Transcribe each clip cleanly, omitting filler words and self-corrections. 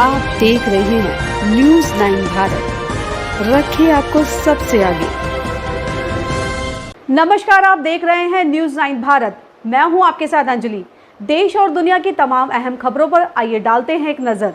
आप देख रहे हैं न्यूज़ 9 भारत, रखिए आपको सबसे आगे। नमस्कार, आप देख रहे हैं न्यूज़ 9 भारत। मैं हूं आपके साथ अंजलि। देश और दुनिया की तमाम अहम खबरों पर आइए डालते हैं एक नजर।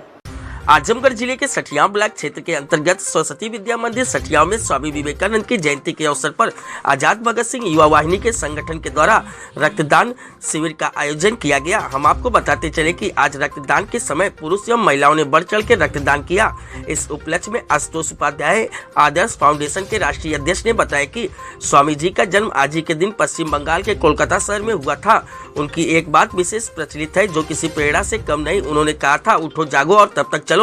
आजमगढ़ जिले के सठियाव ब्लॉक क्षेत्र के अंतर्गत सरस्वती विद्या मंदिर सठियाव में स्वामी विवेकानंद की जयंती के अवसर पर आजाद भगत सिंह युवा वाहिनी के संगठन के द्वारा रक्तदान शिविर का आयोजन किया गया। हम आपको बताते चले कि आज रक्तदान के समय पुरुष एवं महिलाओं ने बढ़ चढ़ के रक्तदान किया। इस उपलक्ष्य में आशुतोष उपाध्याय आदर्श फाउंडेशन के राष्ट्रीय अध्यक्ष ने बताया कि स्वामी जी का जन्म आज ही के दिन पश्चिम बंगाल के कोलकाता शहर में हुआ था। उनकी एक बात विशेष प्रचलित है जो किसी प्रेरणा से कम नहीं। उन्होंने कहा था, उठो जागो और तब तक चलो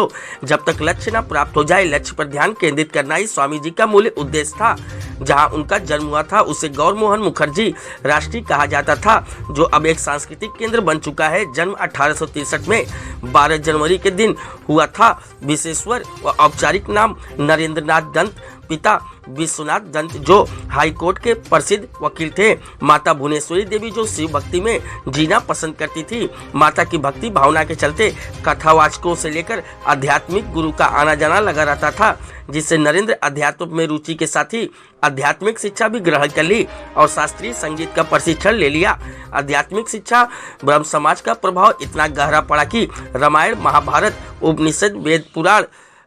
जब तक लक्ष्य न प्राप्त हो जाए। लक्ष्य पर ध्यान केंद्रित करना ही स्वामी जी का मूल उद्देश्य था। जहां उनका जन्म हुआ था उसे गौर मोहन मुखर्जी राष्ट्रीय कहा जाता था, जो अब एक सांस्कृतिक केंद्र बन चुका है। जन्म 1863 में 12 जनवरी के दिन हुआ था। विशेश्वर व औपचारिक नाम नरेंद्रनाथ दंत, पिता विश्वनाथ दंत जो हाई कोर्ट के प्रसिद्ध वकील थे। माता भुवनेश्वरी देवी जो शिव भक्ति में जीना पसंद करती थी। माता की भक्ति भावना के चलते कथावाचकों से लेकर आध्यात्मिक गुरु का आना जाना लगा रहता था, जिससे नरेंद्र अध्यात्म में रुचि के साथ ही आध्यात्मिक शिक्षा भी ग्रहण कर ली और शास्त्रीय संगीत का प्रशिक्षण ले लिया। आध्यात्मिक शिक्षा ब्रह्म समाज का प्रभाव इतना गहरा पड़ा कि रामायण, महाभारत, उपनिषद, वेद, पुराण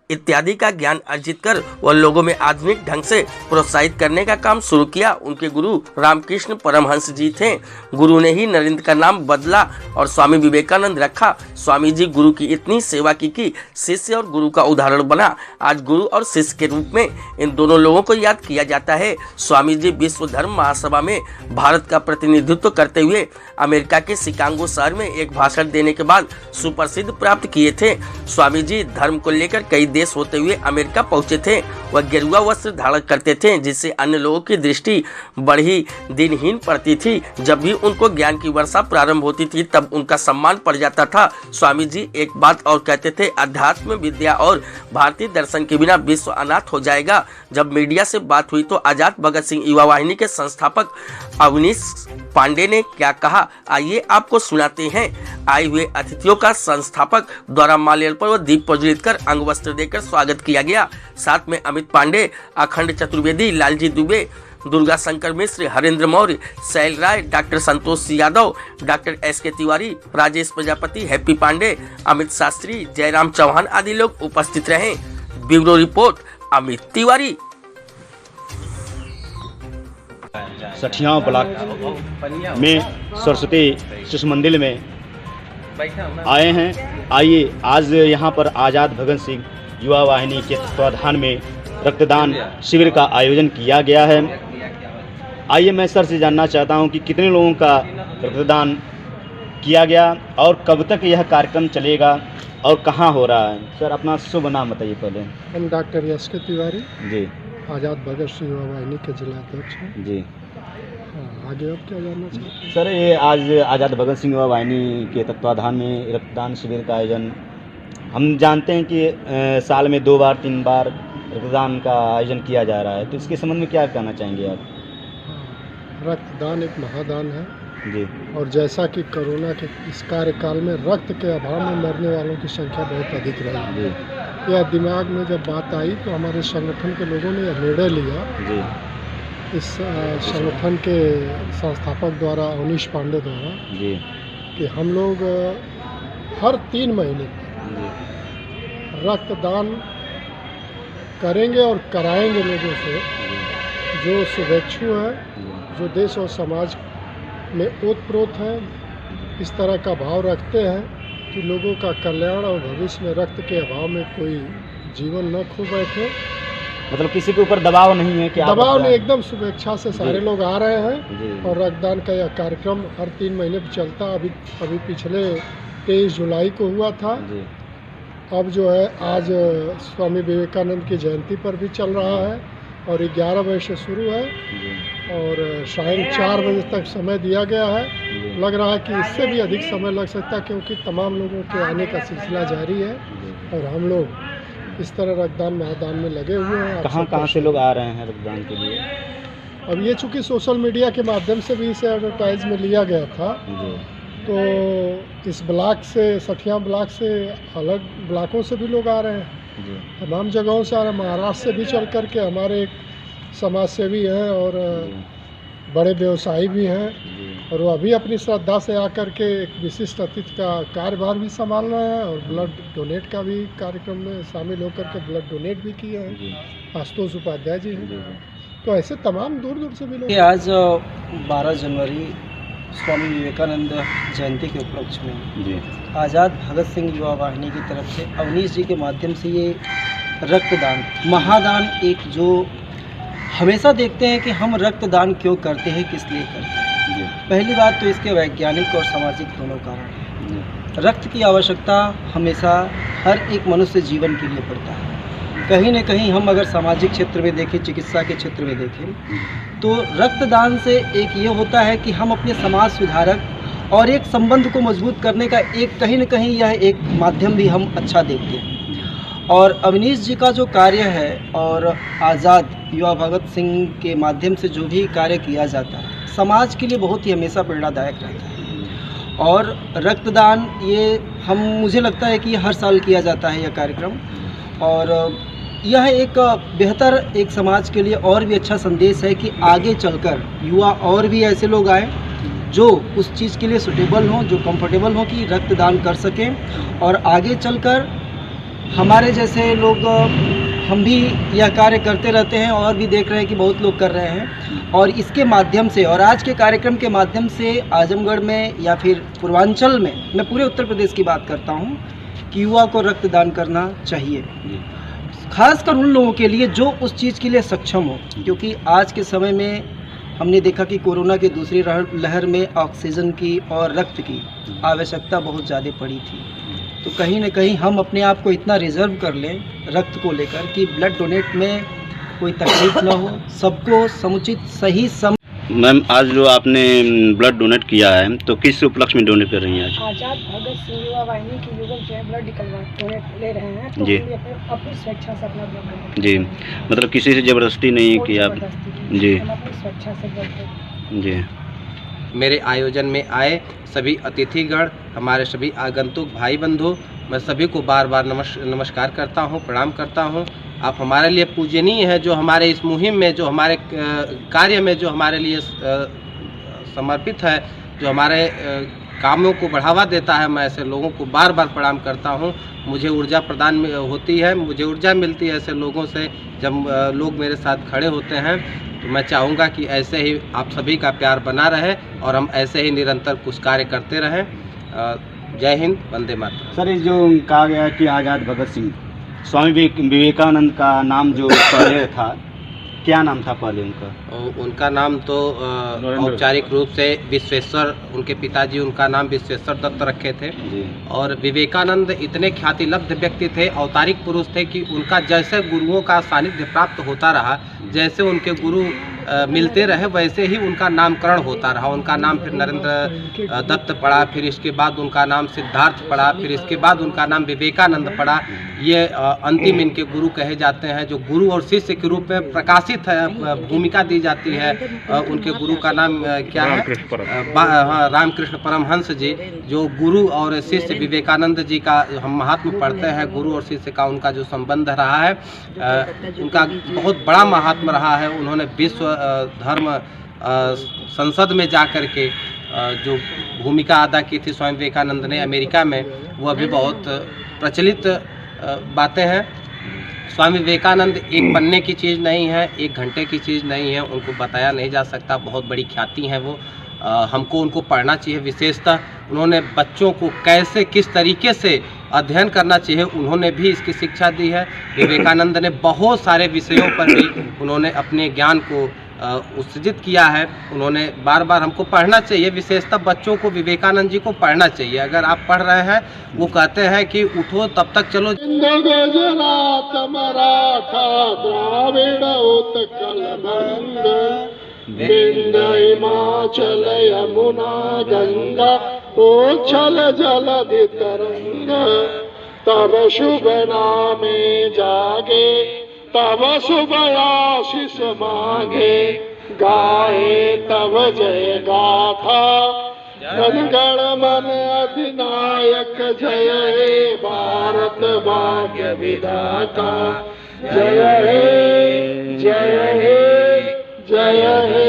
इत्यादि का ज्ञान अर्जित कर वह लोगों में आधुनिक ढंग से प्रोत्साहित करने का काम शुरू किया। उनके गुरु रामकृष्ण परमहंस जी थे। गुरु ने ही नरेंद्र का नाम बदला और स्वामी विवेकानंद रखा। स्वामी जी गुरु की इतनी सेवा की शिष्य और गुरु का उदाहरण बना। आज गुरु और शिष्य के रूप में इन दोनों लोगों को याद किया जाता है। स्वामी जी विश्व धर्म महासभा में भारत का प्रतिनिधित्व करते हुए अमेरिका के शिकागो शहर में एक भाषण देने के बाद सुप्रसिद्ध प्राप्त किए थे। स्वामी जी धर्म को लेकर कई देश होते हुए अमेरिका पहुंचे थे। वह गेरुआ वस्त्र धारण करते थे, जिससे अन्य लोगों की दृष्टि बड़ी दिनहीन पड़ती थी। जब भी उनको ज्ञान की वर्षा प्रारंभ होती थी तब उनका सम्मान पड़ जाता था। स्वामी जी एक बात और कहते थे, अध्यात्म विद्या और भारतीय दर्शन के बिना विश्व अनाथ हो जाएगा। जब मीडिया से बात हुई तो आजाद भगत सिंह युवा वाहिनी के संस्थापक अवनीश पांडे ने क्या कहा, आइए आपको सुनाते हैं। आए हुए अतिथियों का संस्थापक द्वारा माल्यार्पण व दीप प्रज्वलित कर अंग वस्त्र देकर स्वागत किया गया। साथ में Amit Pandey, Akhand Chaturvedi, Lalji Dubey, Durga Shankar Mishra, Harendra Maurya, Shail Rai, doctor Santosh Yadav, doctor SK Tiwari, Rajesh Prajapati, Happy Pandey, Amit Shastri, Jayram Chauhan आदि लोग उपस्थित रहे। Bureau report Amit Tiwari. Sathiyaon block में सरस्वती शिशु मंदिर में आए हैं। आइए आज यहाँ पर आज़ाद भगत सिंह युवा वाहिनी के तत्वाधान में रक्तदान शिविर का आयोजन किया गया है। आइए मैं सर से जानना चाहता हूँ कि कितने लोगों का रक्तदान किया गया और कब तक यह कार्यक्रम चलेगा और कहाँ हो रहा है। सर अपना शुभ नाम बताइए पहले। हम डॉक्टर SK तिवारी जी, आज़ाद भगत सिंह युवा वाहिनी के जिला अध्यक्ष हैं जी। आगे आप क्या जानना चाहते हैं? सर ये आज आज़ाद भगत सिंह युवा वाहिनी के तत्वाधान में रक्तदान शिविर का आयोजन, हम जानते हैं कि साल में 2 बार 3 बार रक्तदान का आयोजन किया जा रहा है, तो इसके संबंध में क्या कहना चाहेंगे आप? रक्तदान एक महादान है जी। और जैसा कि कोरोना के इस कार्यकाल में रक्त के अभाव में मरने वालों की संख्या बहुत अधिक रही। जी। यह दिमाग में जब बात आई तो हमारे संगठन के लोगों ने यह निर्णय लिया। जी। इस संगठन के संस्थापक द्वारा अवनीश पांडे द्वारा जी कि हम लोग हर 3 महीने रक्तदान करेंगे और कराएंगे लोगों से जो शुभेच्छु है, जो देश और समाज में ओतप्रोत है, इस तरह का भाव रखते हैं कि लोगों का कल्याण और भविष्य में रक्त के अभाव में कोई जीवन न खो बैठे। मतलब किसी के ऊपर दबाव नहीं है कि दबाव नहीं, एकदम शुभेच्छा से सारे लोग आ रहे हैं। और रक्तदान का यह कार्यक्रम हर 3 महीने पर चलता। अभी पिछले 23 जुलाई को हुआ था। अब जो है आज स्वामी विवेकानंद की जयंती पर भी चल रहा है और 11 बजे से शुरू है और शाम 4 बजे तक समय दिया गया है। लग रहा है कि इससे भी अधिक समय लग सकता है क्योंकि तमाम लोगों के आने का सिलसिला जारी है और हम लोग इस तरह रक्तदान महादान में लगे हुए हैं। कहाँ से लोग आ रहे हैं रक्तदान के लिए? अब ये चूँकि सोशल मीडिया के माध्यम से भी इसे एडवर्टाइज में लिया गया था तो इस ब्लॉक से, सठिया ब्लॉक से अलग ब्लॉकों से भी लोग आ रहे हैं, जी तमाम जगहों से आ रहे हैं। महाराष्ट्र से भी चल कर के हमारे एक समाज सेवी हैं और बड़े व्यवसायी भी हैं, और वो अभी अपनी श्रद्धा से आकर के एक विशिष्ट अतिथि का कार्यभार भी संभाल रहे हैं और ब्लड डोनेट का भी कार्यक्रम में शामिल होकर के ब्लड डोनेट भी किए हैं। आशुतोष उपाध्याय जी हैं। तो ऐसे तमाम दूर दूर से भी लोग। आज 12 जनवरी स्वामी विवेकानंद जयंती के उपलक्ष्य में जी आज़ाद भगत सिंह युवा वाहिनी की तरफ से अवनीश जी के माध्यम से ये रक्तदान महादान, एक जो हमेशा देखते हैं कि हम रक्तदान क्यों करते हैं, किस लिए करते हैं। जी पहली बात तो इसके वैज्ञानिक और सामाजिक दोनों कारण हैं। रक्त की आवश्यकता हमेशा हर एक मनुष्य जीवन के लिए पड़ता है। कहीं न कहीं हम अगर सामाजिक क्षेत्र में देखें, चिकित्सा के क्षेत्र में देखें, तो रक्तदान से एक ये होता है कि हम अपने समाज सुधारक और एक संबंध को मजबूत करने का एक कहीं न कहीं यह एक माध्यम भी हम अच्छा देखते हैं। और अवनीश जी का जो कार्य है और आज़ाद युवा भगत सिंह के माध्यम से जो भी कार्य किया जाता है, समाज के लिए बहुत ही हमेशा प्रेरणादायक रहता है। और रक्तदान ये मुझे लगता है कि हर साल किया जाता है यह कार्यक्रम, और यह एक बेहतर एक समाज के लिए और भी अच्छा संदेश है कि आगे चलकर युवा और भी ऐसे लोग आए जो उस चीज़ के लिए सुटेबल हों, जो कंफर्टेबल हों कि रक्तदान कर सकें। और आगे चलकर हमारे जैसे लोग, हम भी यह कार्य करते रहते हैं और भी देख रहे हैं कि बहुत लोग कर रहे हैं, और इसके माध्यम से और आज के कार्यक्रम के माध्यम से आजमगढ़ में या फिर पूर्वांचल में, मैं पूरे उत्तर प्रदेश की बात करता हूँ, कि युवा को रक्तदान करना चाहिए, खासकर उन लोगों के लिए जो उस चीज़ के लिए सक्षम हो। क्योंकि आज के समय में हमने देखा कि कोरोना की दूसरी लहर में ऑक्सीजन की और रक्त की आवश्यकता बहुत ज़्यादा पड़ी थी। तो कहीं न कहीं हम अपने आप को इतना रिजर्व कर लें रक्त को लेकर कि ब्लड डोनेट में कोई तकलीफ ना हो, सबको समुचित सही मैम, आज जो आपने ब्लड डोनेट किया है तो किस उपलक्ष्य में डोनेट कर रही हैं आज? आज़ाद भगत सिंह युवा वाहिनी की युगल जो है ब्लड डोनेट ले रहे हैं, तो जी। अपनी स्वेच्छा से अपना ब्लड जी, मतलब किसी से ज़बरदस्ती नहीं कि आप? जी हम अपनी स्वेच्छा से ब्लड। जी मेरे आयोजन में आए सभी अतिथिगण, हमारे सभी आगंतुक भाई बंधु, मैं सभी को बार बार नमस्कार करता हूं, प्रणाम करता हूं। आप हमारे लिए पूजनीय हैं, जो हमारे इस मुहिम में, जो हमारे कार्य में, जो हमारे लिए समर्पित है, जो हमारे कामों को बढ़ावा देता है। मैं ऐसे लोगों को बार बार प्रणाम करता हूं। मुझे ऊर्जा प्रदान होती है, मुझे ऊर्जा मिलती है ऐसे लोगों से, जब लोग मेरे साथ खड़े होते हैं। तो मैं चाहूँगा कि ऐसे ही आप सभी का प्यार बना रहे और हम ऐसे ही निरंतर कुछ कार्य करते रहें। जय हिंद, वंदे मातरम। सर, ये जो कहा गया है कि आज़ाद भगत सिंह, स्वामी विवेकानंद का नाम जो पहले था, क्या नाम था पहले उनका? उनका नाम तो औपचारिक रूप से विश्वेश्वर, उनके पिताजी उनका नाम विश्वेश्वर दत्त रखे थे। और विवेकानंद इतने ख्यातिलब्ध व्यक्ति थे, औतारिक पुरुष थे कि उनका जैसे गुरुओं का सानिध्य प्राप्त होता रहा, जैसे उनके गुरु मिलते रहे, वैसे ही उनका नामकरण होता रहा। उनका नाम फिर नरेंद्र दत्त पड़ा, फिर इसके बाद उनका नाम सिद्धार्थ पड़ा, फिर इसके बाद उनका नाम विवेकानंद पड़ा। ये अंतिम इनके गुरु कहे जाते हैं, जो गुरु और शिष्य के रूप में प्रकाशित भूमिका दी जाती है। उनके गुरु का नाम क्या है? रामकृष्ण परमहंस जी, जो गुरु और शिष्य विवेकानंद जी का हम महात्मा पढ़ते हैं। गुरु और शिष्य का उनका जो संबंध रहा है, उनका बहुत बड़ा महात्मा रहा है। उन्होंने विश्व धर्म संसद में जा कर के जो भूमिका अदा की थी स्वामी विवेकानंद ने अमेरिका में, वो अभी बहुत प्रचलित बातें हैं। स्वामी विवेकानंद एक पन्ने की चीज़ नहीं है, एक घंटे की चीज़ नहीं है, उनको बताया नहीं जा सकता, बहुत बड़ी ख्याति है वो। हमको उनको पढ़ना चाहिए। विशेषतः उन्होंने बच्चों को कैसे, किस तरीके से अध्ययन करना चाहिए, उन्होंने भी इसकी शिक्षा दी है। विवेकानंद ने बहुत सारे विषयों पर भी उन्होंने अपने ज्ञान को उत्सर्जित किया है। उन्होंने बार बार हमको पढ़ना चाहिए, विशेषतः बच्चों को विवेकानंद जी को पढ़ना चाहिए। अगर आप पढ़ रहे हैं, वो कहते हैं कि उठो तब तक चलो। गुजरात मराठा द्राविड़ उत्कल बंग, विंध्य हिमाचल यमुना गंगा उच्छल जलधि तरंग, तब शुभ नामे जागे, तब शुभ आशीष मांगे, गाए तब जय गाथा, जनगण मन अधिनायक जय हे भारत भाग्य विधाता जय हे जय हे जय हे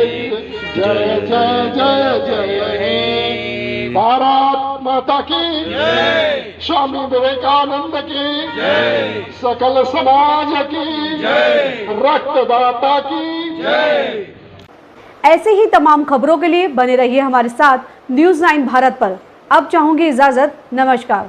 जय जय जय जय हे भारत माता की जय, स्वामी विवेकानंद की जय, सकल समाज की जय, रक्तदाता की जय। ऐसे ही तमाम खबरों के लिए बने रहिए हमारे साथ न्यूज़ 9 भारत पर। अब चाहूंगी इजाजत, नमस्कार।